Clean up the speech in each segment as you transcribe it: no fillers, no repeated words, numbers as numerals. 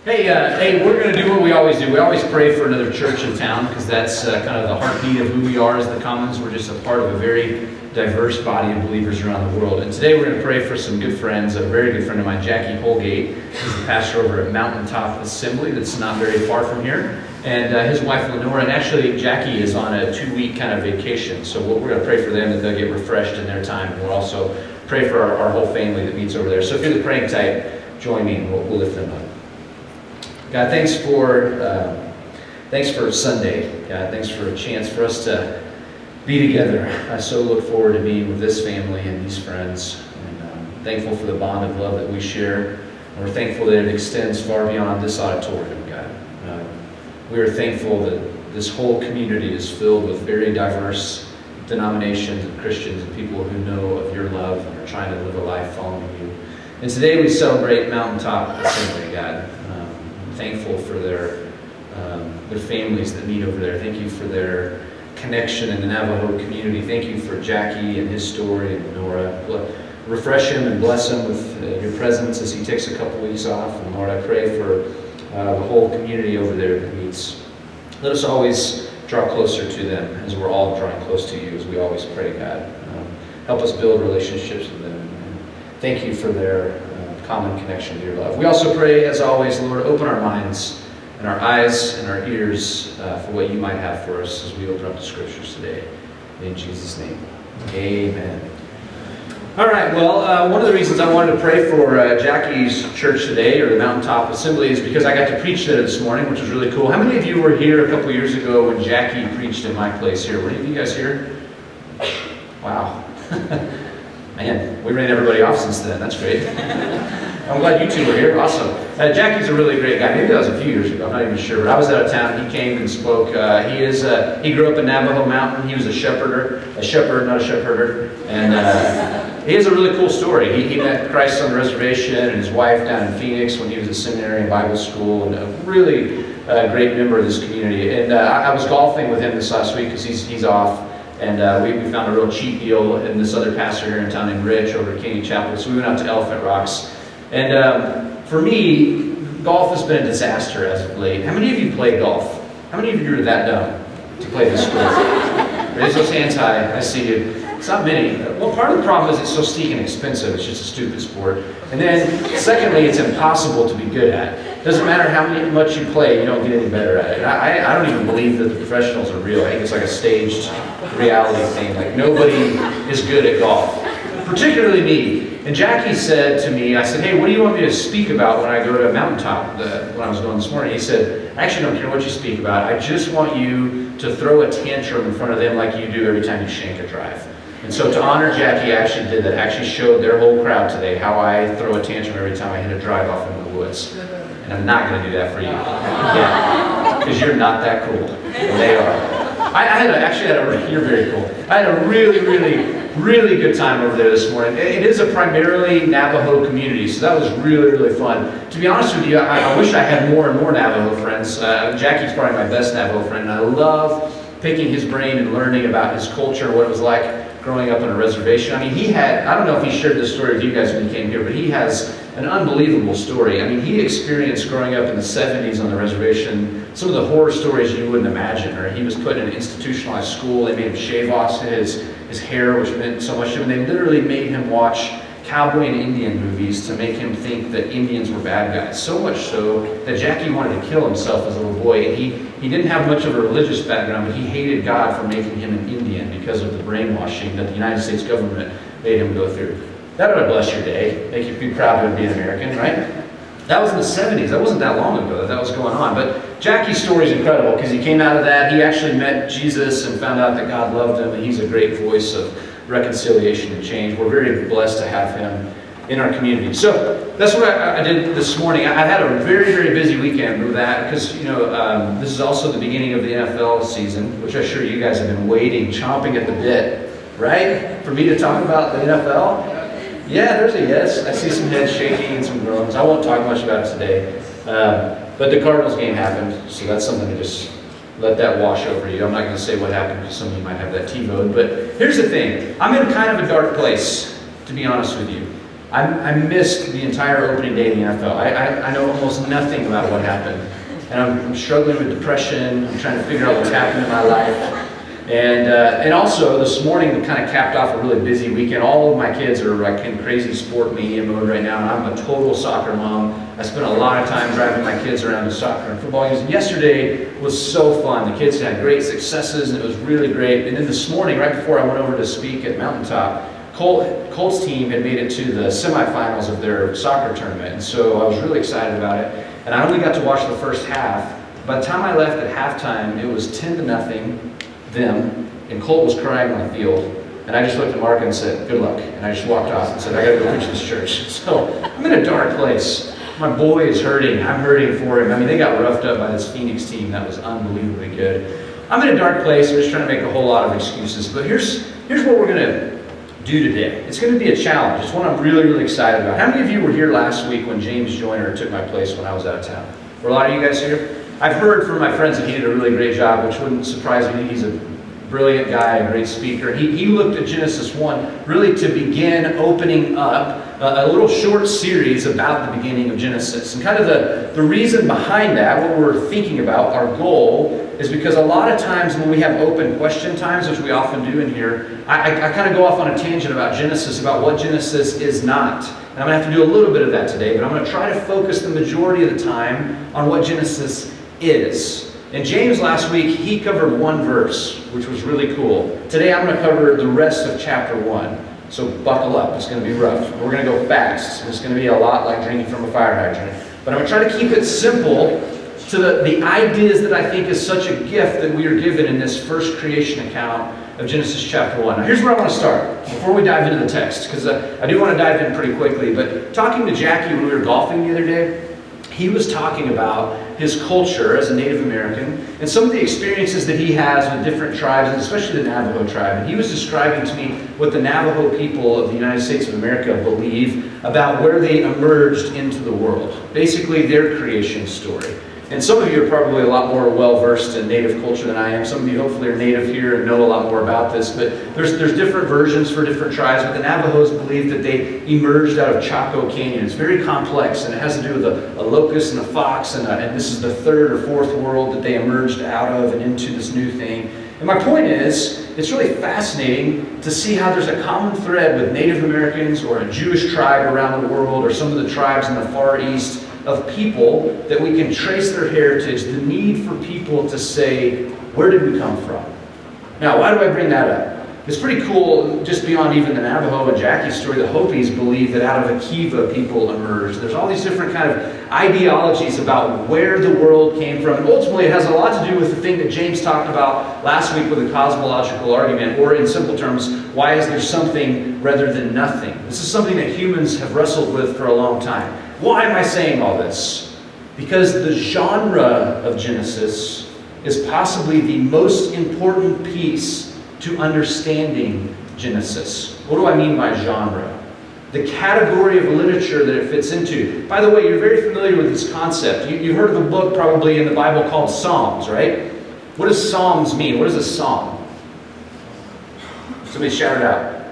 Hey, we're going to do what we always do. We always pray for another church in town because that's kind of the heartbeat of who we are as the Commons. We're just a part of a very diverse body of believers around the world. And today we're going to pray for some good friends. A very good friend of mine, Jackie Holgate, who's the pastor over at Mountaintop Assembly that's not very far from here. And his wife, Lenora, and actually Jackie is on a 2-week kind of vacation. So we're going to pray for them that they'll get refreshed in their time. And we'll also pray for our whole family that meets over there. So if you're the praying type, join me and we'll lift them up. God, thanks for Sunday. God, thanks for a chance for us to be together. I so look forward to being with this family and these friends. And thankful for the bond of love that we share. And we're thankful that it extends far beyond this auditorium, God. We are thankful that this whole community is filled with very diverse denominations and Christians and people who know of your love and are trying to live a life following you. And today we celebrate Mountaintop Assembly, God. Thankful for their families that meet over there. Thank you for their connection in the Navajo community. Thank you for Jackie and his story and Nora. Refresh him and bless him with your presence as he takes a couple weeks off. And Lord, I pray for the whole community over there that meets. Let us always draw closer to them as we're all drawing close to you, as we always pray, God. Help us build relationships with them. And thank you for their common connection to your love. We also pray, as always, Lord, open our minds and our eyes and our ears for what you might have for us as we open up the scriptures today. In Jesus' name, amen. All right, well, one of the reasons I wanted to pray for Jackie's church today, or the Mountaintop Assembly, is because I got to preach there this morning, which was really cool. How many of you were here a couple years ago when Jackie preached in my place here? Were any of you guys here? Wow. Man, we ran everybody off since then. That's great. I'm glad you two were here. Awesome. Jackie's a really great guy. Maybe that was a few years ago. I'm not even sure. But I was out of town. He came and spoke. He grew up in Navajo Mountain. He was a shepherd, not a shepherd. And he has a really cool story. He met Christ on the reservation and his wife down in Phoenix when he was at seminary and Bible school, and a really great member of this community. And I was golfing with him this last week because he's off. And we found a real cheap deal in this other pastor here in town named Rich over at Caney Chapel. So we went out to Elephant Rocks. And for me, golf has been a disaster as of late. How many of you play golf? How many of you are that dumb to play this sport? Raise those hands high. I see you. It's not many. Well, part of the problem is it's so steep and expensive. It's just a stupid sport. And then, secondly, it's impossible to be good at. It doesn't matter how much you play, you don't get any better at it. I don't even believe that the professionals are real. I think it's like a staged reality thing. Like, nobody is good at golf, particularly me. And Jackie said to me, I said, hey, what do you want me to speak about when I go to Mountaintop? When I was going this morning, he said, I actually don't care what you speak about. I just want you to throw a tantrum in front of them like you do every time you shank a drive. And so to honor Jackie, I actually did that. I actually showed their whole crowd today how I throw a tantrum every time I hit a drive off into the woods. And I'm not going to do that for you. Yeah, because you're not that cool. And they are. You're very cool. I had a really good time over there this morning. It is a primarily Navajo community, so that was really fun. To be honest with you, I wish I had more and more Navajo friends. Jackie's probably my best Navajo friend, and I love picking his brain and learning about his culture, what it was like growing up on a reservation. I mean, I don't know if he shared this story with you guys when he came here, but he has an unbelievable story. I mean, he experienced growing up in the 70s on the reservation some of the horror stories you wouldn't imagine. Or he was put in an institutionalized school. They made him shave off his hair, which meant so much to him. They literally made him watch cowboy and Indian movies to make him think that Indians were bad guys. So much so that Jackie wanted to kill himself as a little boy. And he didn't have much of a religious background, but he hated God for making him an Indian because of the brainwashing that the United States government made him go through. That would bless your day, make you be proud to be an American, right? That was in the 70s. That wasn't that long ago that was going on. But Jackie's story is incredible because he came out of that. He actually met Jesus and found out that God loved him, and he's a great voice of reconciliation and change. We're very blessed to have him in our community. So that's what I did this morning. I had a very busy weekend with that because, this is also the beginning of the NFL season, which I'm sure you guys have been waiting, chomping at the bit, right? For me to talk about the NFL. Yeah, there's a yes. I see some heads shaking and some groans. I won't talk much about it today. But the Cardinals game happened, so that's something to just let that wash over you. I'm not going to say what happened because some of you might have that T-vote. But here's the thing. I'm in kind of a dark place, to be honest with you. I missed the entire opening day of the NFL. I know almost nothing about what happened. And I'm struggling with depression. I'm trying to figure out what's happened in my life. And also, this morning kind of capped off a really busy weekend. All of my kids are like in crazy sport mania mode right now, and I'm a total soccer mom. I spent a lot of time driving my kids around to soccer and football games. And yesterday was so fun. The kids had great successes, and it was really great. And then this morning, right before I went over to speak at Mountaintop, Colt's team had made it to the semifinals of their soccer tournament, and so I was really excited about it. And I only got to watch the first half. By the time I left at halftime, it was 10-0 them, and Colt was crying on the field. And I just looked at Mark and said, "Good luck." And I just walked off and said, "I gotta go preach this church." So I'm in a dark place. My boy is hurting. I'm hurting for him. I mean, they got roughed up by this Phoenix team that was unbelievably good. I'm in a dark place. I'm just trying to make a whole lot of excuses. But here's what we're gonna do today. It's gonna be a challenge. It's one I'm really, really excited about. How many of you were here last week when James Joyner took my place when I was out of town? Were a lot of you guys here? I've heard from my friends that he did a really great job, which wouldn't surprise me. He's a brilliant guy, a great speaker. He looked at Genesis 1 really to begin opening up a little short series about the beginning of Genesis. And kind of the reason behind that, what we're thinking about, our goal, is because a lot of times when we have open question times, which we often do in here, I kind of go off on a tangent about Genesis, about what Genesis is not. And I'm going to have to do a little bit of that today, but I'm going to try to focus the majority of the time on what Genesis is. And James last week, he covered one verse, which was really cool. Today I'm going to cover the rest of chapter 1. So buckle up, it's going to be rough. We're going to go fast. It's going to be a lot like drinking from a fire hydrant. But I'm going to try to keep it simple to the ideas that I think is such a gift that we are given in this first creation account of Genesis chapter 1. Now here's where I want to start, before we dive into the text, because I do want to dive in pretty quickly. But talking to Jackie when we were golfing the other day, he was talking about his culture as a Native American and some of the experiences that he has with different tribes, and especially the Navajo tribe. And he was describing to me what the Navajo people of the United States of America believe about where they emerged into the world. Basically, their creation story. And some of you are probably a lot more well-versed in Native culture than I am. Some of you hopefully are Native here and know a lot more about this. But there's different versions for different tribes. But the Navajos believe that they emerged out of Chaco Canyon. It's very complex, and it has to do with a locust and a fox. And this is the third or fourth world that they emerged out of and into this new thing. And my point is, it's really fascinating to see how there's a common thread with Native Americans or a Jewish tribe around the world or some of the tribes in the Far East of people that we can trace their heritage, the need for people to say, where did we come from? Now, why do I bring that up? It's pretty cool, just beyond even the Navajo and Jackie's story, the Hopis believe that out of Akiva people emerged. There's all these different kind of ideologies about where the world came from. And ultimately, it has a lot to do with the thing that James talked about last week with the cosmological argument, or in simple terms, why is there something rather than nothing? This is something that humans have wrestled with for a long time. Why am I saying all this? Because the genre of Genesis is possibly the most important piece to understanding Genesis. What do I mean by genre? The category of literature that it fits into. By the way, you're very familiar with this concept. You've heard of a book probably in the Bible called Psalms, right? What does Psalms mean? What is a psalm? Somebody shout it out.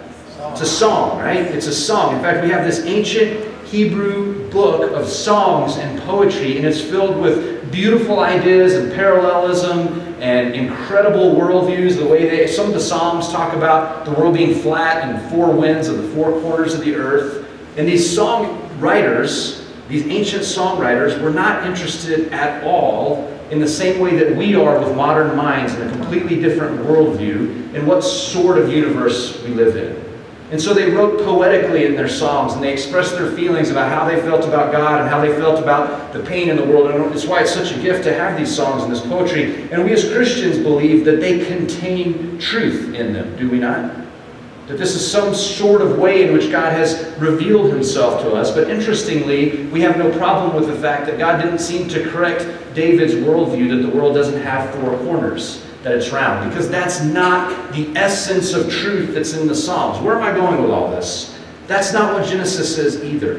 It's a song, right? It's a song. In fact, we have this ancient Hebrew book of songs and poetry, and it's filled with beautiful ideas and parallelism and incredible worldviews. The way some of the Psalms talk about the world being flat and four winds of the four corners of the earth. And these songwriters, these ancient songwriters, were not interested at all in the same way that we are with modern minds in a completely different worldview in what sort of universe we live in. And so they wrote poetically in their songs, and they expressed their feelings about how they felt about God and how they felt about the pain in the world. And it's why it's such a gift to have these songs and this poetry. And we as Christians believe that they contain truth in them, do we not? That this is some sort of way in which God has revealed himself to us. But interestingly, we have no problem with the fact that God didn't seem to correct David's worldview that the world doesn't have four corners, that it's round, because that's not the essence of truth that's in the Psalms. Where am I going with all this? That's not what Genesis is either.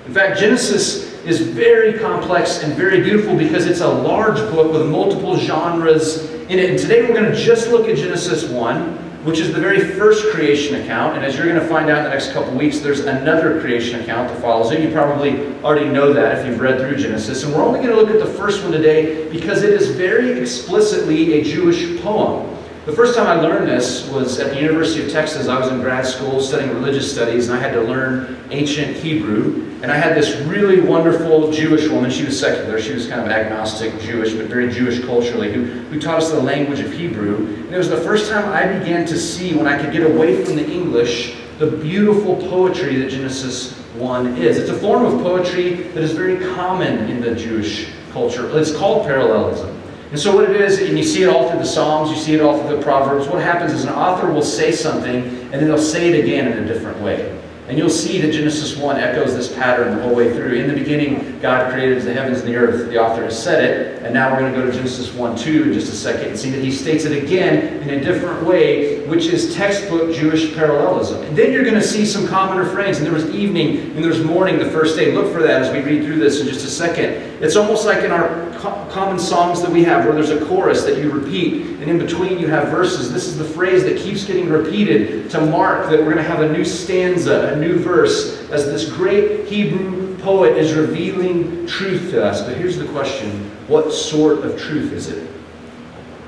In fact, Genesis is very complex and very beautiful because it's a large book with multiple genres in it. And today we're going to just look at Genesis 1. which is the very first creation account. And as you're going to find out in the next couple weeks, there's another creation account that follows it. You probably already know that if you've read through Genesis. And we're only going to look at the first one today because it is very explicitly a Jewish poem. The first time I learned this was at the University of Texas. I was in grad school studying religious studies, and I had to learn ancient Hebrew. And I had this really wonderful Jewish woman. She was secular. She was kind of agnostic Jewish, but very Jewish culturally, who taught us the language of Hebrew. And it was the first time I began to see, when I could get away from the English, the beautiful poetry that Genesis 1 is. It's a form of poetry that is very common in the Jewish culture. It's called parallelism. And so what it is, and you see it all through the Psalms, you see it all through the Proverbs, what happens is an author will say something, and then they'll say it again in a different way. And you'll see that Genesis 1 echoes this pattern the whole way through. In the beginning, God created the heavens and the earth. The author has said it. And now we're going to go to Genesis 1:2 in just a second and see that he states it again in a different way, which is textbook Jewish parallelism. And then you're going to see some common refrains. And there was evening and there's morning the first day. Look for that as we read through this in just a second. It's almost like in our common songs that we have where there's a chorus that you repeat. And in between you have verses. This is the phrase that keeps getting repeated to mark that we're going to have a new stanza, a new verse, as this great Hebrew poet is revealing truth to us. But here's the question: what sort of truth is it?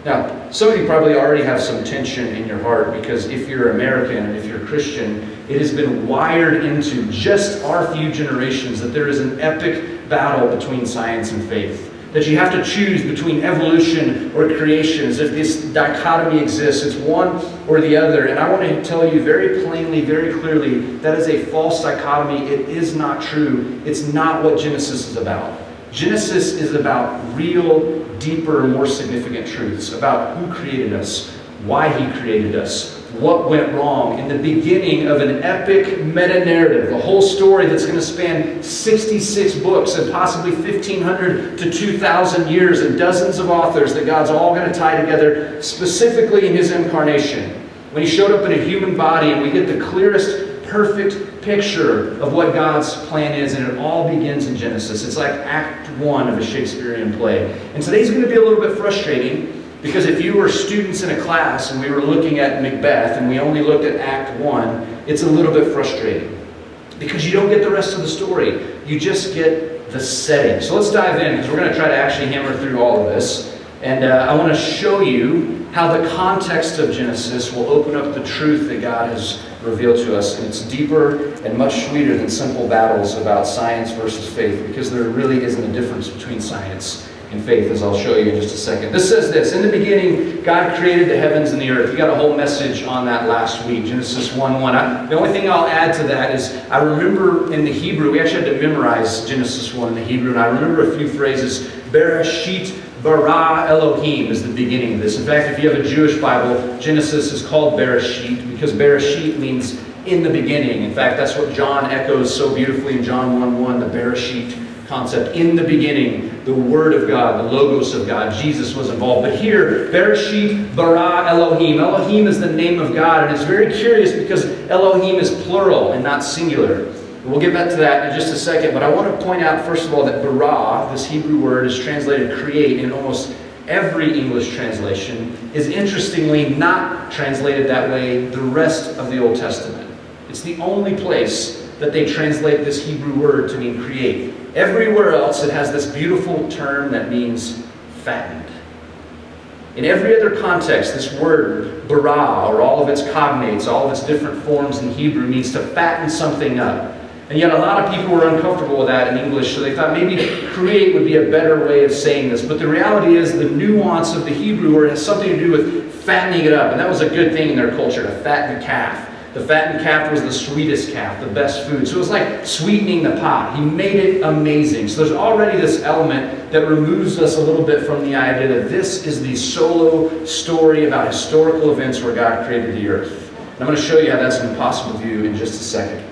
Now, some of you probably already have some tension in your heart because if you're American and if you're Christian, it has been wired into just our few generations that there is an epic battle between science and faith. That you have to choose between evolution or creation, as if this dichotomy exists. It's one or the other. And I want to tell you very plainly, very clearly, that is a false dichotomy. It is not true. It's not what Genesis is about. Genesis is about real, deeper, more significant truths about who created us, why he created us, what went wrong in the beginning of an epic meta-narrative, a whole story that's going to span 66 books and possibly 1,500 to 2,000 years and dozens of authors that God's all going to tie together specifically in his incarnation. When he showed up in a human body, and we get the clearest, perfect picture of what God's plan is, and it all begins in Genesis. It's like Act 1 of a Shakespearean play. And today's going to be a little bit frustrating, because if you were students in a class and we were looking at Macbeth and we only looked at Act 1, it's a little bit frustrating. Because you don't get the rest of the story. You just get the setting. So let's dive in, because we're going to try to actually hammer through all of this. And I want to show you how the context of Genesis will open up the truth that God has revealed to us. And it's deeper and much sweeter than simple battles about science versus faith, because there really isn't a difference between science and faith, as I'll show you in just a second. This says this: in the beginning, God created the heavens and the earth. We got a whole message on that last week, Genesis 1:1. The only thing I'll add to that is I remember in the Hebrew, we actually had to memorize Genesis 1 in the Hebrew, and I remember a few phrases. Bereshit bara Elohim is the beginning of this. In fact, if you have a Jewish Bible, Genesis is called Bereshit because Bereshit means in the beginning. In fact, that's what John echoes so beautifully in John 1:1, the Bereshit concept. In the beginning, the Word of God, the Logos of God, Jesus was involved. But here, Bereshit bara Elohim. Elohim is the name of God, and it's very curious because Elohim is plural and not singular. We'll get back to that in just a second, but I want to point out, first of all, that bara, this Hebrew word, is translated create in almost every English translation, is interestingly not translated that way the rest of the Old Testament. It's the only place that they translate this Hebrew word to mean create. Everywhere else, it has this beautiful term that means fattened. In every other context, this word, bara, or all of its cognates, all of its different forms in Hebrew, means to fatten something up. And yet a lot of people were uncomfortable with that in English, so they thought maybe create would be a better way of saying this. But the reality is the nuance of the Hebrew word has something to do with fattening it up. And that was a good thing in their culture, to fatten a calf. The fattened calf was the sweetest calf, the best food. So it was like sweetening the pot. He made it amazing. So there's already this element that removes us a little bit from the idea that this is the solo story about historical events where God created the earth. And I'm going to show you how that's an impossible view in just a second.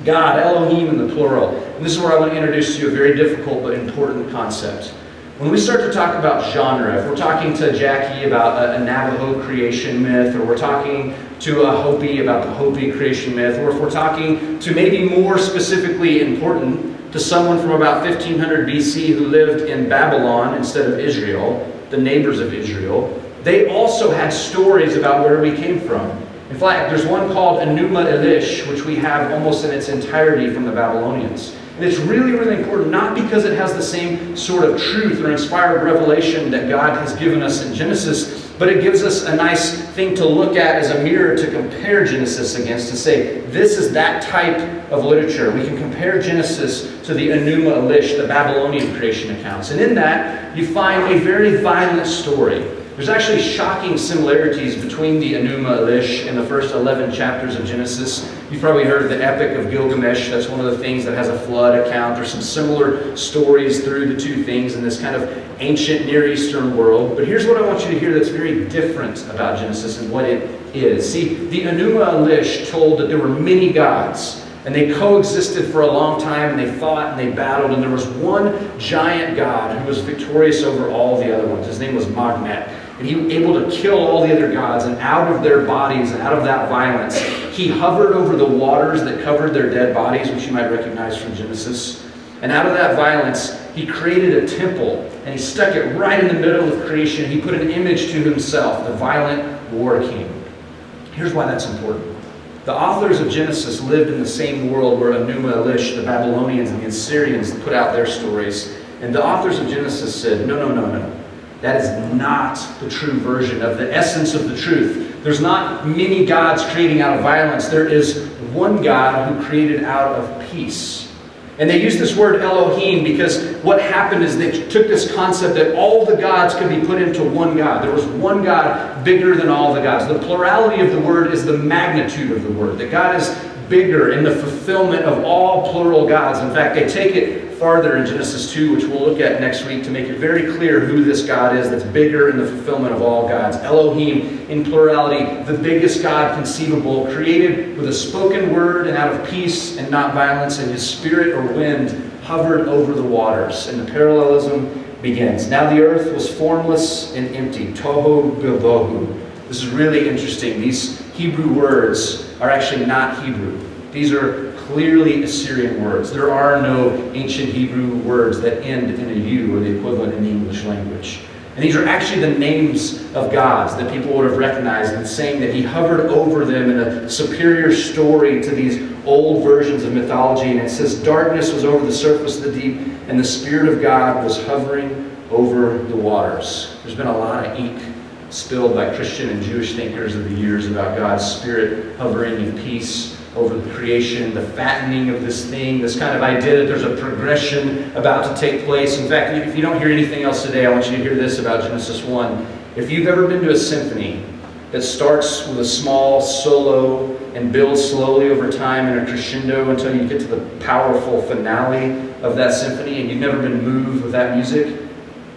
God, Elohim in the plural. And this is where I want to introduce to you a very difficult but important concept. When we start to talk about genre, if we're talking to Jackie about a Navajo creation myth, or we're talking to a Hopi about the Hopi creation myth, or if we're talking to maybe more specifically important to someone from about 1500 BC who lived in Babylon instead of Israel, the neighbors of Israel, they also had stories about where we came from. In fact, there's one called Enuma Elish, which we have almost in its entirety from the Babylonians. And it's really, really important, not because it has the same sort of truth or inspired revelation that God has given us in Genesis, but it gives us a nice thing to look at as a mirror to compare Genesis against, to say, this is that type of literature. We can compare Genesis to the Enuma Elish, the Babylonian creation accounts. And in that, you find a very violent story. There's actually shocking similarities between the Enuma Elish and the first 11 chapters of Genesis. You've probably heard of the Epic of Gilgamesh. That's one of the things that has a flood account. There's some similar stories through the two things in this kind of ancient Near Eastern world. But here's what I want you to hear that's very different about Genesis and what it is. See, the Enuma Elish told that there were many gods, and they coexisted for a long time, and they fought and they battled, and there was one giant god who was victorious over all the other ones. His name was Magnet. And he was able to kill all the other gods, and out of their bodies and out of that violence, he hovered over the waters that covered their dead bodies, which you might recognize from Genesis. And out of that violence, he created a temple, and he stuck it right in the middle of creation. He put an image to himself, the violent war king. Here's why that's important. The authors of Genesis lived in the same world where Enuma Elish, the Babylonians, and the Assyrians put out their stories. And the authors of Genesis said, no. That is not the true version of the essence of the truth. There's not many gods creating out of violence. There is one God who created out of peace. And they use this word Elohim because what happened is they took this concept that all the gods could be put into one God. There was one God bigger than all the gods. The plurality of the word is the magnitude of the word. That God is bigger in the fulfillment of all plural gods. In fact, they take it farther in Genesis 2, which we'll look at next week, to make it very clear who this God is that's bigger in the fulfillment of all gods. Elohim, in plurality, the biggest God conceivable, created with a spoken word and out of peace and not violence, and his spirit or wind hovered over the waters. And the parallelism begins. Now the earth was formless and empty. Tohu bilbohu. This is really interesting. These Hebrew words are actually not Hebrew. These are clearly Assyrian words. There are no ancient Hebrew words that end in a U or the equivalent in the English language. And these are actually the names of gods that people would have recognized, and saying that he hovered over them in a superior story to these old versions of mythology. And it says, darkness was over the surface of the deep, and the Spirit of God was hovering over the waters. There's been a lot of ink spilled by Christian and Jewish thinkers of the years about God's Spirit hovering in peace over the creation, the fattening of this thing, this kind of idea that there's a progression about to take place. In fact, if you don't hear anything else today, I want you to hear this about Genesis 1. If you've ever been to a symphony that starts with a small solo and builds slowly over time in a crescendo until you get to the powerful finale of that symphony, and you've never been moved with that music,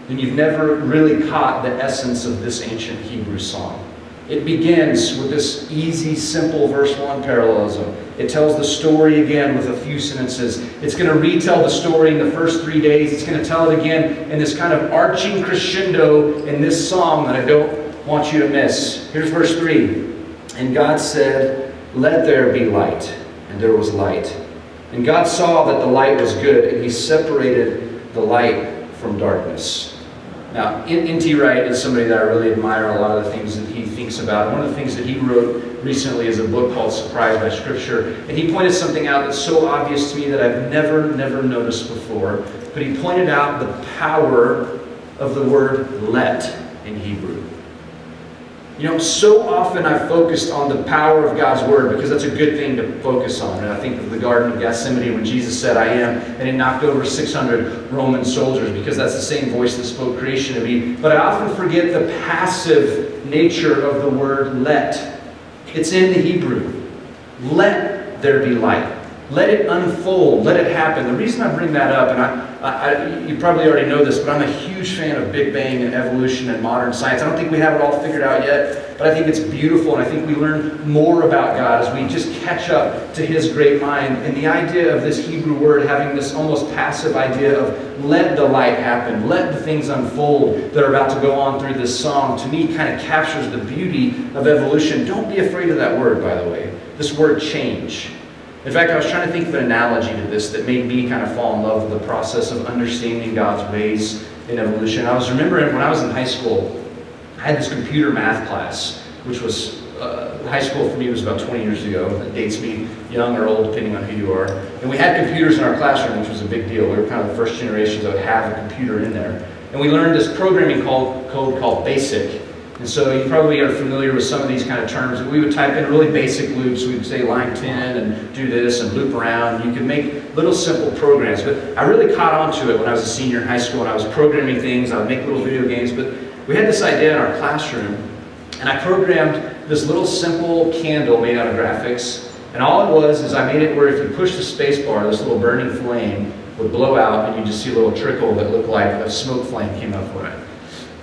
then you've never really caught the essence of this ancient Hebrew song. It begins with this easy, simple verse 1 parallelism. It tells the story again with a few sentences. It's going to retell the story in the first 3 days. It's going to tell it again in this kind of arching crescendo in this song that I don't want you to miss. Here's verse 3. And God said, let there be light. And there was light. And God saw that the light was good, and he separated the light from darkness. Now, N.T. Wright is somebody that I really admire a lot of the things that he thinks about. One of the things that he wrote recently is a book called Surprised by Scripture. And he pointed something out that's so obvious to me that I've never noticed before. But he pointed out the power of the word let in Hebrew. You know, so often I've focused on the power of God's word because that's a good thing to focus on. And I think of the Garden of Gethsemane when Jesus said, I am, and it knocked over 600 Roman soldiers because that's the same voice that spoke creation to me. But I often forget the passive nature of the word let. It's in the Hebrew. Let there be light. Let it unfold. Let it happen. The reason I bring that up, and you probably already know this, but I'm a huge fan of Big Bang and evolution and modern science. I don't think we have it all figured out yet, but I think it's beautiful, and I think we learn more about God as we just catch up to his great mind. And the idea of this Hebrew word having this almost passive idea of let the light happen, let the things unfold that are about to go on through this song, to me kind of captures the beauty of evolution. Don't be afraid of that word, by the way. This word change. In fact, I was trying to think of an analogy to this that made me kind of fall in love with the process of understanding God's ways in evolution. I was remembering when I was in high school, I had this computer math class, which was, high school for me was about 20 years ago. That dates me young or old, depending on who you are. And we had computers in our classroom, which was a big deal. We were kind of the first generation that would have a computer in there. And we learned this programming code called BASIC. And so you probably are familiar with some of these kind of terms. We would type in really basic loops. We would say line 10 and do this and loop around. You could make little simple programs. But I really caught on to it when I was a senior in high school and I was programming things. I would make little video games. But we had this idea in our classroom. And I programmed this little simple candle made out of graphics. And all it was is I made it where if you push the space bar, this little burning flame would blow out and you just see a little trickle that looked like a smoke flame came up from it.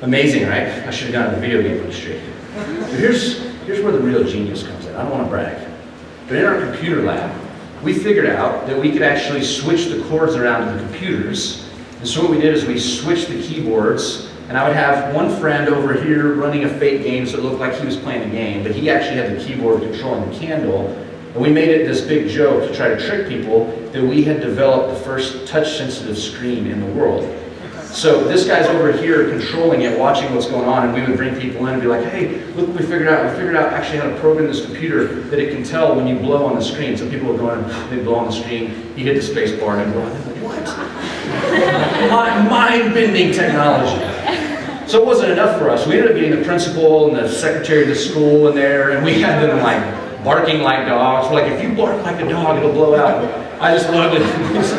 Amazing, right? I should have gone to the video game industry. But here's where the real genius comes in. I don't want to brag. But in our computer lab, we figured out that we could actually switch the cords around to the computers. And so what we did is we switched the keyboards. And I would have one friend over here running a fake game so it looked like he was playing a game, but he actually had the keyboard controlling the candle. And we made it this big joke to try to trick people that we had developed the first touch-sensitive screen in the world. So this guy's over here controlling it, watching what's going on, and we would bring people in and be like, hey, look what we figured out. We figured out actually how to program this computer that it can tell when you blow on the screen. So people would go in, they'd blow on the screen, he hit the space bar and they'd blow. And they're like, what? Mind-bending technology. So it wasn't enough for us. We ended up getting the principal and the secretary of the school in there, and we had them like barking like dogs. We're like, if you bark like a dog, it'll blow out. I just loved it. This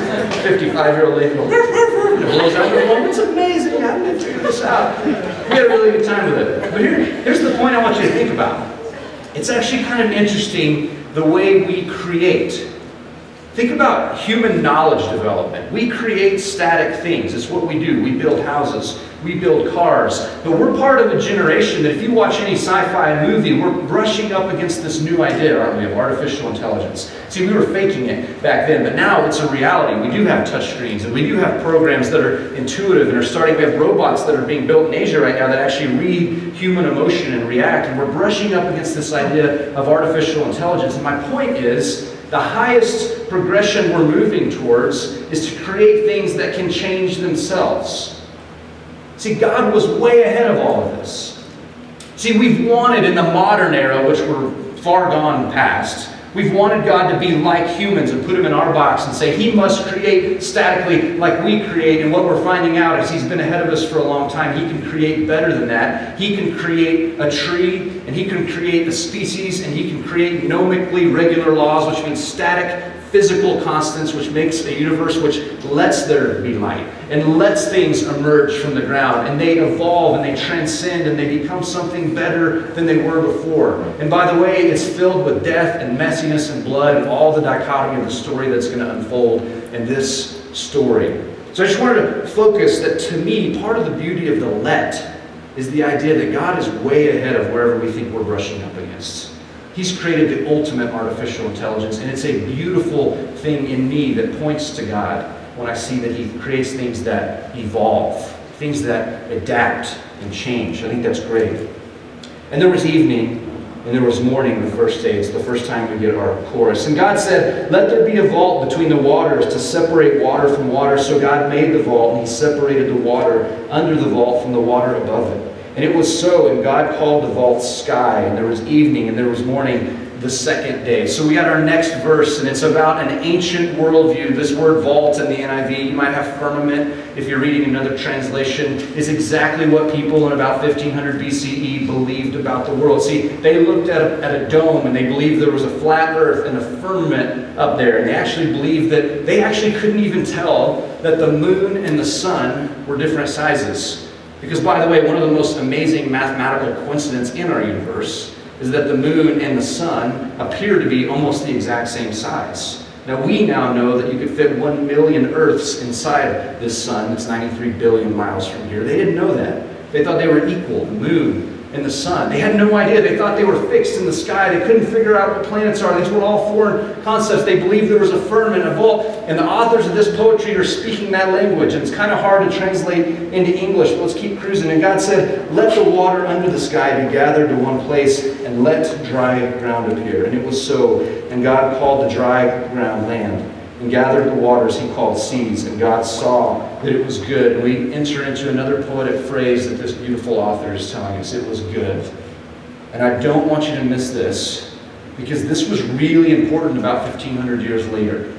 55-year-old lady goes, and it blows out. We're like, it's amazing. How did they figure this out? We had a really good time with it. But here's the point I want you to think about. It's actually kind of interesting the way we create. Think about human knowledge development. We create static things. It's what we do. We build houses. We build cars. But we're part of a generation that if you watch any sci-fi movie, we're brushing up against this new idea, aren't we, of artificial intelligence. See, we were faking it back then, but now it's a reality. We do have touch screens, and we do have programs that are intuitive and are starting. We have robots that are being built in Asia right now that actually read human emotion and react, and we're brushing up against this idea of artificial intelligence. And my point is, the highest progression we're moving towards is to create things that can change themselves. See, God was way ahead of all of this. See, we've wanted in the modern era, which we're far gone past, we've wanted God to be like humans and put him in our box and say he must create statically like we create. And what we're finding out is he's been ahead of us for a long time. He can create better than that. He can create a tree, and he can create a species, and he can create nomically regular laws, which means static physical constants, which makes a universe which lets there be light and lets things emerge from the ground, and they evolve and they transcend and they become something better than they were before. And by the way, it's filled with death and messiness and blood and all the dichotomy of the story that's going to unfold in this story. So I just wanted to focus that, to me, part of the beauty of the let is the idea that God is way ahead of wherever we think we're brushing up against. He's created the ultimate artificial intelligence, and it's a beautiful thing in me that points to God when I see that he creates things that evolve, things that adapt and change. I think that's great. And there was evening, and there was morning the first day. It's the first time we get our chorus. And God said, let there be a vault between the waters to separate water from water. So God made the vault, and he separated the water under the vault from the water above it. And it was so, and God called the vault sky, and there was evening, and there was morning the second day. So we got our next verse, and it's about an ancient worldview. This word vault in the NIV, you might have firmament if you're reading another translation, is exactly what people in about 1500 BCE believed about the world. See, they looked at a dome, and they believed there was a flat earth and a firmament up there, and they actually believed that they actually couldn't even tell that the moon and the sun were different sizes. Because, by the way, one of the most amazing mathematical coincidences in our universe is that the moon and the sun appear to be almost the exact same size. Now, we now know that you could fit 1 million Earths inside this sun that's 93 billion miles from here. They didn't know that. They thought they were equal, the moon and the sun. They had no idea. They thought they were fixed in the sky. They couldn't figure out what planets are. These were all foreign concepts. They believed there was a firmament, a vault, and the authors of this poetry are speaking that language. And it's kind of hard to translate into English, but let's keep cruising. And God said, let the water under the sky be gathered to one place, and let dry ground appear. And it was so. And God called the dry ground land, and gathered the waters he called seas, and God saw that it was good. And we enter into another poetic phrase that this beautiful author is telling us. It was good. And I don't want you to miss this, because this was really important about 1,500 years later.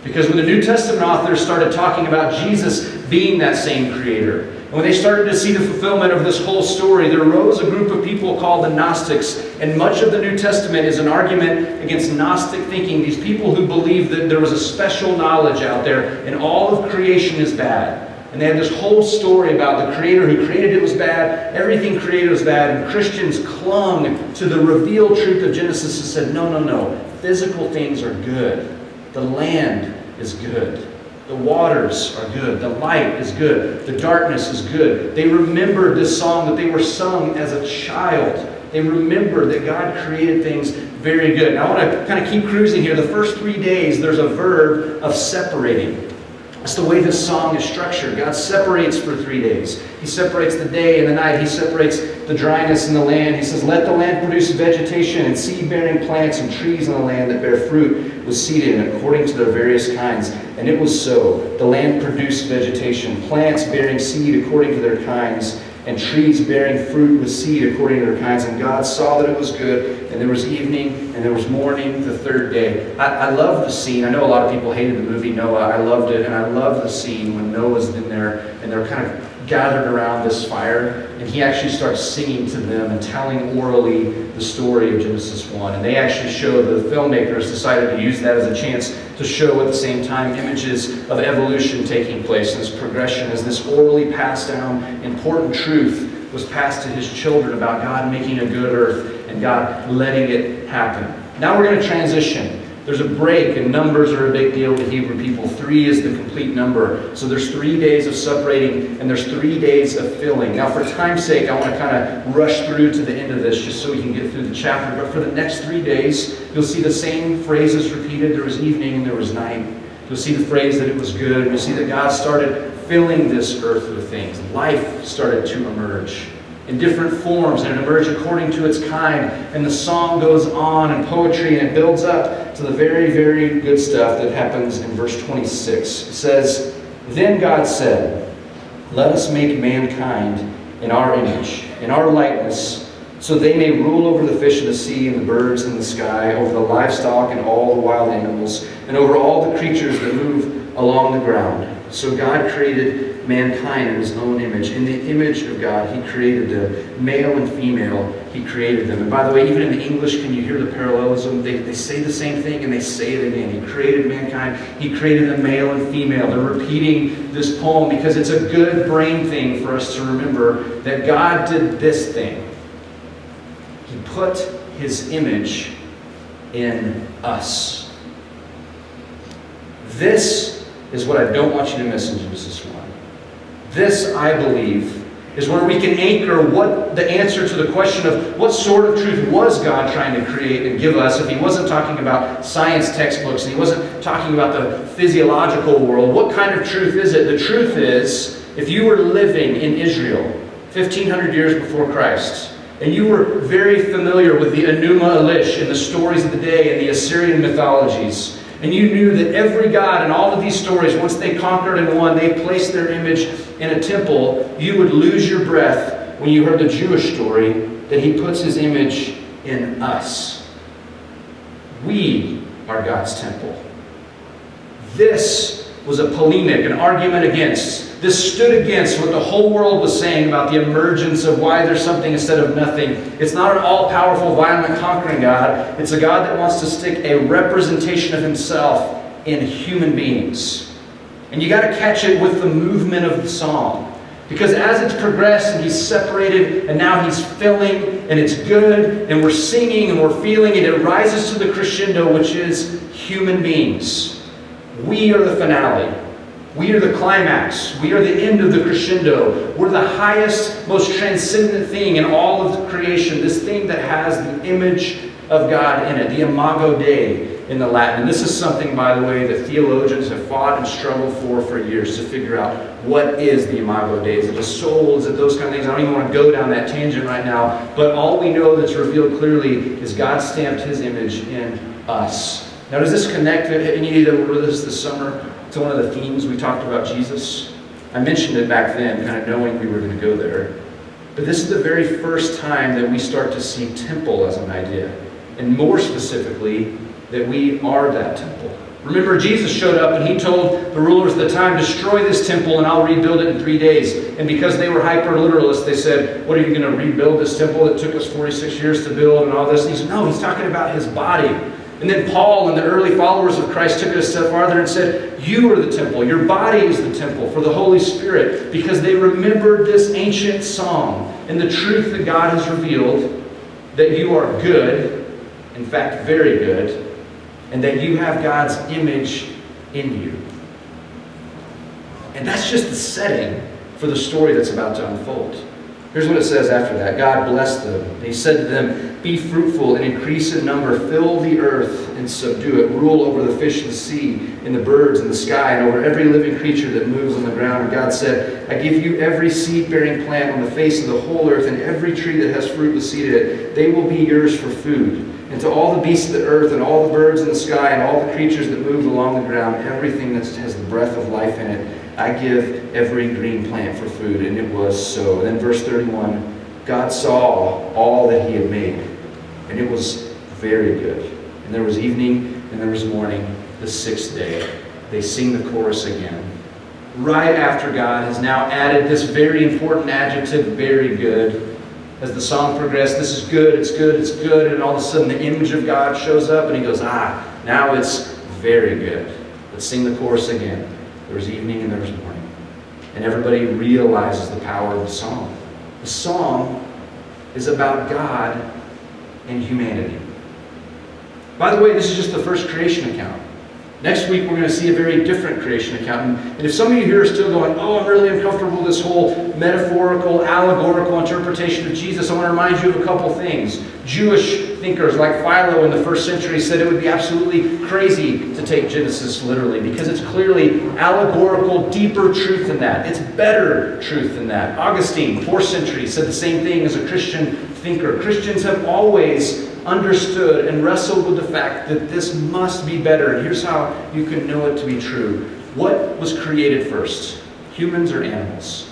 Because when the New Testament authors started talking about Jesus being that same creator, and when they started to see the fulfillment of this whole story, there arose a group of people called the Gnostics. And much of the New Testament is an argument against Gnostic thinking. These people who believed that there was a special knowledge out there and all of creation is bad. And they had this whole story about the creator who created it was bad, everything created was bad, and Christians clung to the revealed truth of Genesis and said, no, no, no, physical things are good. The land is good. The waters are good. The light is good. The darkness is good. They remembered this song that they were sung as a child. They remembered that God created things very good. Now I want to kind of keep cruising here. The first 3 days, there's a verb of separating. That's the way this song is structured. God separates for 3 days. He separates the day and the night. He separates the dryness in the land. He says, let the land produce vegetation and seed-bearing plants and trees on the land that bear fruit was seeded in according to their various kinds. And it was so. The land produced vegetation, plants bearing seed according to their kinds, and trees bearing fruit with seed according to their kinds. And God saw that it was good, and there was evening, and there was morning the third day. I love the scene. I know a lot of people hated the movie Noah. I loved it, and I love the scene when Noah's in there, and they're kind of gathered around this fire, and he actually starts singing to them and telling orally the story of Genesis 1. And they actually show, the filmmakers decided to use that as a chance to show at the same time images of evolution taking place, and this progression as this orally passed down important truth was passed to his children about God making a good earth and God letting it happen. Now we're going to transition. There's a break, and numbers are a big deal to Hebrew people. 3 is the complete number. So there's 3 days of separating, and there's 3 days of filling. Now for time's sake, I want to kind of rush through to the end of this just so we can get through the chapter. But for the next 3 days, you'll see the same phrases repeated. There was evening and there was night. You'll see the phrase that it was good. You'll see that God started filling this earth with things. Life started to emerge in different forms, and it emerged according to its kind. And the song goes on, and poetry, and it builds up to the very, very good stuff that happens in verse 26. It says, then God said, let us make mankind in our image, in our likeness, so they may rule over the fish of the sea and the birds in the sky, over the livestock and all the wild animals, and over all the creatures that move along the ground. So God created mankind in his own image. In the image of God, he created them. Male and female, he created them. And by the way, even in the English, can you hear the parallelism? They say the same thing and they say it again. He created mankind. He created them male and female. They're repeating this poem because it's a good brain thing for us to remember that God did this thing. He put his image in us. This is what I don't want you to miss in Genesis 1. This, I believe, is where we can anchor what the answer to the question of what sort of truth was God trying to create and give us. If he wasn't talking about science textbooks and he wasn't talking about the physiological world, what kind of truth is it? The truth is, if you were living in Israel 1,500 years before Christ, and you were very familiar with the Enuma Elish and the stories of the day and the Assyrian mythologies, and you knew that every god in all of these stories, once they conquered and won, they placed their image in a temple, you would lose your breath when you heard the Jewish story that he puts his image in us. We are God's temple. This was a polemic, an argument against. This stood against what the whole world was saying about the emergence of why there's something instead of nothing. It's not an all-powerful, violent, conquering God. It's a God that wants to stick a representation of himself in human beings. And you got to catch it with the movement of the song. Because as it's progressed and he's separated and now he's filling and it's good and we're singing and we're feeling it, it rises to the crescendo, which is human beings. We are the finale. We are the climax. We are the end of the crescendo. We're the highest, most transcendent thing in all of the creation. This thing that has the image of God in it. The Imago Dei in the Latin. And this is something, by the way, that theologians have fought and struggled for years to figure out what is the Imago Dei. Is it a soul? Is it those kind of things? I don't even want to go down that tangent right now. But all we know that's revealed clearly is God stamped his image in us. Now, does this connect, any that were with us this summer, to one of the themes we talked about Jesus? I mentioned it back then, kind of knowing we were going to go there. But this is the very first time that we start to see temple as an idea. And more specifically, that we are that temple. Remember, Jesus showed up and he told the rulers of the time, destroy this temple and I'll rebuild it in 3 days. And because they were hyper-literalists, they said, what, are you going to rebuild this temple that took us 46 years to build and all this? And he said, no, he's talking about his body. And then Paul and the early followers of Christ took it a step farther and said, you are the temple. Your body is the temple for the Holy Spirit, because they remembered this ancient song and the truth that God has revealed, that you are good, in fact, very good, and that you have God's image in you. And that's just the setting for the story that's about to unfold. Here's what it says after that. God blessed them. And he said to them, be fruitful and increase in number, fill the earth and subdue it, rule over the fish of the sea and the birds in the sky and over every living creature that moves on the ground. And God said, I give you every seed-bearing plant on the face of the whole earth and every tree that has fruit with seed in it. They will be yours for food. And to all the beasts of the earth and all the birds in the sky and all the creatures that move along the ground, everything that has the breath of life in it, I give every green plant for food. And it was so. And then verse 31, God saw all that he had made, and it was very good. And there was evening and there was morning, the sixth day. They sing the chorus again. Right after God has now added this very important adjective, very good. As the song progressed, this is good, it's good, it's good. And all of a sudden the image of God shows up and he goes, now it's very good. Let's sing the chorus again. There was evening and there was morning. And everybody realizes the power of the song. The song is about God and humanity. By the way, this is just the first creation account. Next week, we're going to see a very different creation account. And if some of you here are still going, I'm really uncomfortable with this whole metaphorical, allegorical interpretation of Jesus, I want to remind you of a couple things. Jewish thinkers like Philo in the first century said it would be absolutely crazy to take Genesis literally, because it's clearly allegorical, deeper truth than that. It's better truth than that. Augustine, 4th century, said the same thing as a Christian thinker. Christians have always understood and wrestled with the fact that this must be better. And here's how you can know it to be true. What was created first? Humans or animals?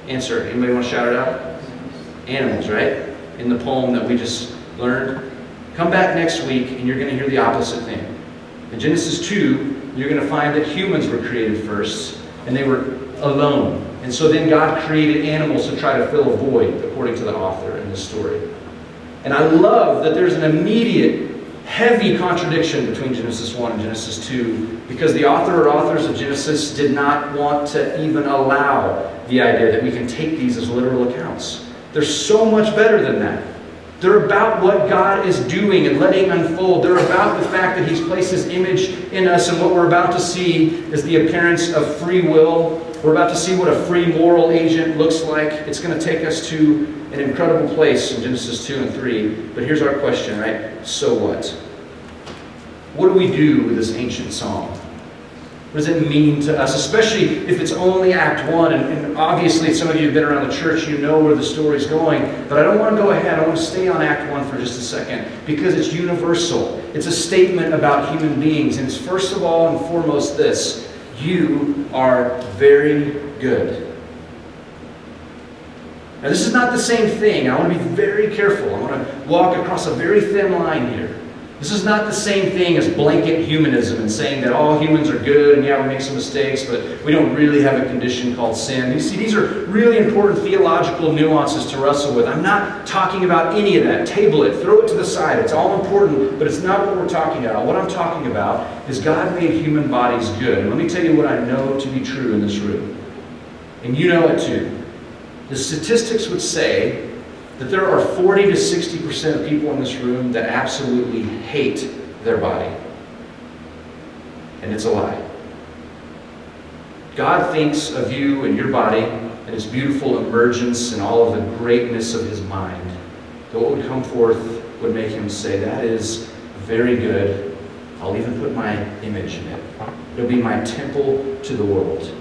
Answer. Anybody want to shout it out? Animals, right? In the poem that we just learned. Come back next week and you're going to hear the opposite thing. In Genesis 2, you're going to find that humans were created first and they were alone. And so then God created animals to try to fill a void, according to the author in this story. And I love that there's an immediate, heavy contradiction between Genesis 1 and Genesis 2, because the author or authors of Genesis did not want to even allow the idea that we can take these as literal accounts. They're so much better than that. They're about what God is doing and letting unfold. They're about the fact that he's placed his image in us, and what we're about to see is the appearance of free will. We're about to see what a free moral agent looks like. It's going to take us to an incredible place in Genesis 2 and 3. But here's our question, right? So what? What do we do with this ancient song? What does it mean to us? Especially if it's only Act 1. And obviously, some of you have been around the church, you know where the story's going. But I don't want to go ahead. I want to stay on Act 1 for just a second, because it's universal. It's a statement about human beings. And it's first of all and foremost this: you are very good. Now, this is not the same thing. I want to be very careful. I want to walk across a very thin line here. This is not the same thing as blanket humanism and saying that all humans are good and yeah, we make some mistakes, but we don't really have a condition called sin. You see, these are really important theological nuances to wrestle with. I'm not talking about any of that. Table it. Throw it to the side. It's all important, but it's not what we're talking about. What I'm talking about is God made human bodies good. And let me tell you what I know to be true in this room. And you know it too. The statistics would say that there are 40 to 60% of people in this room that absolutely hate their body. And it's a lie. God thinks of you and your body and his beautiful emergence and all of the greatness of his mind. That what would come forth would make him say, that is very good. I'll even put my image in it. It'll be my temple to the world.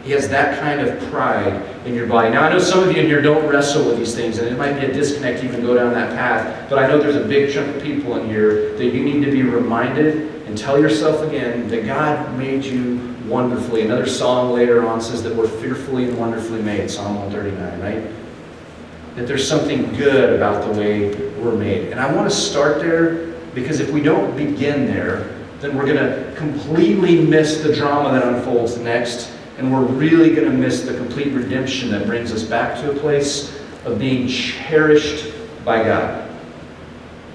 He has that kind of pride in your body. Now, I know some of you in here don't wrestle with these things, and it might be a disconnect to even go down that path, but I know there's a big chunk of people in here that you need to be reminded and tell yourself again that God made you wonderfully. Another song later on says that we're fearfully and wonderfully made, Psalm 139, right? That there's something good about the way we're made. And I want to start there because if we don't begin there, then we're going to completely miss the drama that unfolds next, and we're really going to miss the complete redemption that brings us back to a place of being cherished by God.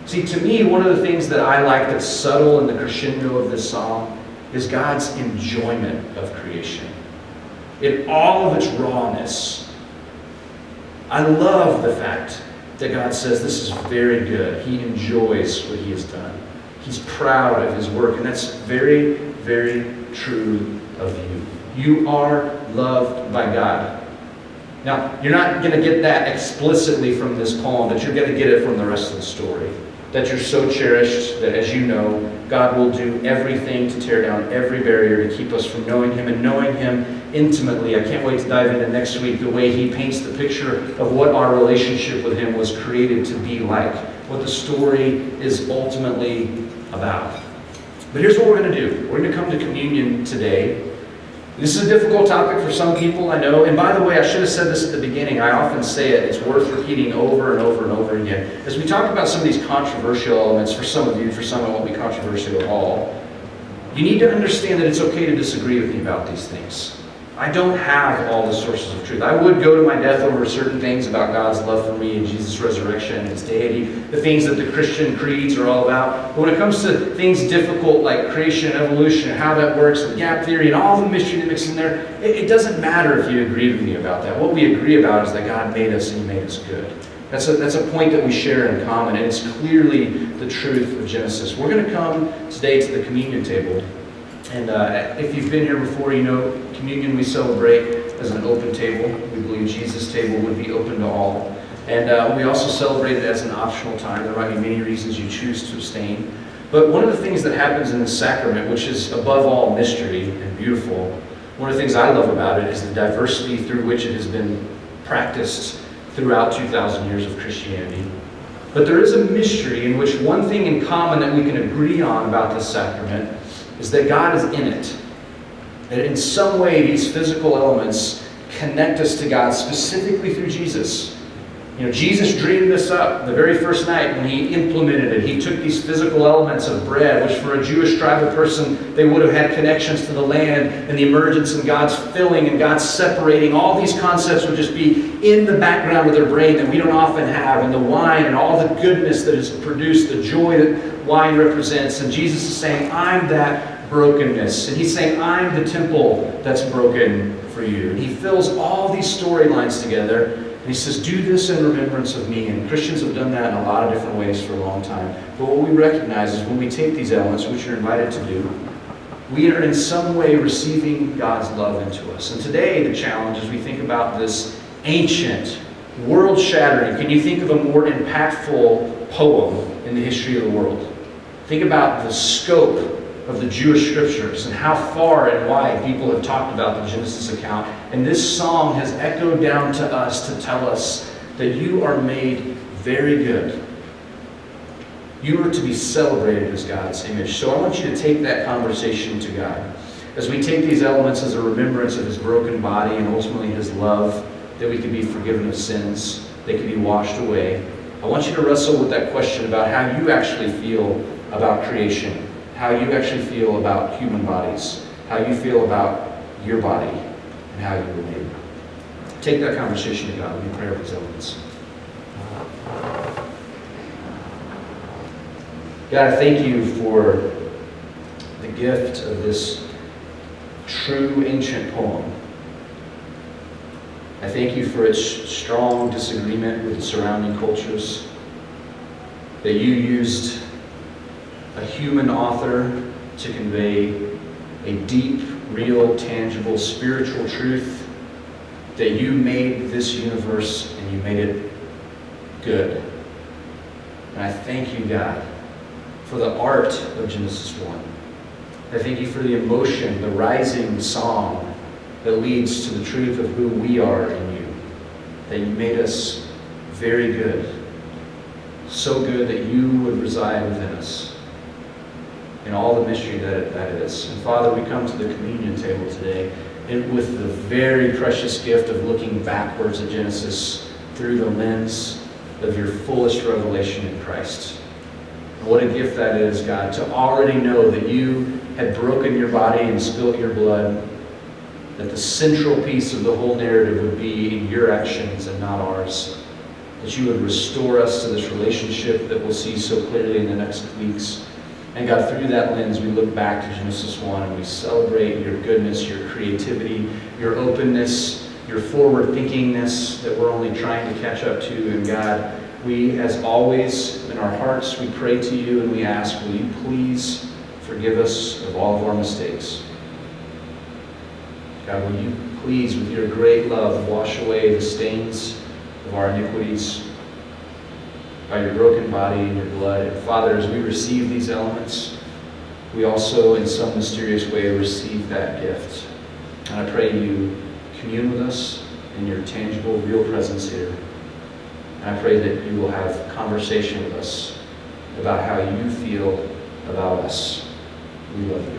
See, to me, one of the things that I like that's subtle in the crescendo of this song is God's enjoyment of creation. In all of its rawness. I love the fact that God says this is very good. He enjoys what He has done. He's proud of His work, and that's very, very true of you. You are loved by God. Now, you're not going to get that explicitly from this poem, but you're going to get it from the rest of the story. That you're so cherished that, as you know, God will do everything to tear down every barrier to keep us from knowing Him and knowing Him intimately. I can't wait to dive into next week the way He paints the picture of what our relationship with Him was created to be like, what the story is ultimately about. But here's what we're going to do. We're going to come to communion today. This is a difficult topic for some people, I know. And by the way, I should have said this at the beginning. I often say it. It's worth repeating over and over and over again. As we talk about some of these controversial elements, for some of you, for some it won't be controversial at all, you need to understand that it's okay to disagree with me about these things. I don't have all the sources of truth. I would go to my death over certain things about God's love for me and Jesus' resurrection and His deity, the things that the Christian creeds are all about. But when it comes to things difficult like creation and evolution and how that works, and gap theory and all the mystery that mixes in there, it doesn't matter if you agree with me about that. What we agree about is that God made us and He made us good. That's a point that we share in common, and it's clearly the truth of Genesis. We're going to come today to the communion table. And if you've been here before, you know communion we celebrate as an open table. We believe Jesus' table would be open to all. And we also celebrate it as an optional time. There might be many reasons you choose to abstain. But one of the things that happens in the sacrament, which is above all mystery and beautiful, one of the things I love about it is the diversity through which it has been practiced throughout 2,000 years of Christianity. But there is a mystery in which one thing in common that we can agree on about this sacrament is that God is in it. That in some way these physical elements connect us to God specifically through Jesus. You know, Jesus dreamed this up the very first night when He implemented it. He took these physical elements of bread, which for a Jewish tribal person, they would have had connections to the land and the emergence and God's filling and God's separating. All these concepts would just be in the background of their brain that we don't often have. And the wine and all the goodness that is produced, the joy that wine represents. And Jesus is saying, I'm that brokenness. And He's saying, I'm the temple that's broken for you. And He fills all these storylines together. And He says, do this in remembrance of me. And Christians have done that in a lot of different ways for a long time. But what we recognize is when we take these elements, which you're invited to do, we are in some way receiving God's love into us. And today the challenge is we think about this ancient, world-shattering, can you think of a more impactful poem in the history of the world? Think about the scope of the Jewish scriptures and how far and wide people have talked about the Genesis account. And this song has echoed down to us to tell us that you are made very good. You are to be celebrated as God's image. So I want you to take that conversation to God. As we take these elements as a remembrance of His broken body and ultimately His love, that we can be forgiven of sins, they can be washed away. I want you to wrestle with that question about how you actually feel about creation, how you actually feel about human bodies, how you feel about your body, and how you were made. Take that conversation to God. Let me pray over these elements. God, I thank You for the gift of this true ancient poem. I thank You for its strong disagreement with the surrounding cultures, that You used a human author to convey a deep, real, tangible, spiritual truth, that You made this universe and You made it good. And I thank You, God, for the art of Genesis 1. I thank You for the emotion, the rising song that leads to the truth of who we are in you. That you made us very good. So good that you would reside within us in all the mystery that is. And Father, we come to the communion table today with the very precious gift of looking backwards at Genesis through the lens of your fullest revelation in Christ. And what a gift that is, God, to already know that you had broken your body and spilt your blood, that the central piece of the whole narrative would be in your actions and not ours. That you would restore us to this relationship that we'll see so clearly in the next weeks. And God, through that lens, we look back to Genesis 1 and we celebrate your goodness, your creativity, your openness, your forward-thinkingness that we're only trying to catch up to. And God, we, as always, in our hearts, we pray to you and we ask, will you please forgive us of all of our mistakes? God, will you please, with your great love, wash away the stains of our iniquities by your broken body and your blood. And Father, as we receive these elements, we also, in some mysterious way, receive that gift. And I pray you commune with us in your tangible, real presence here. And I pray that you will have conversation with us about how you feel about us. We love you.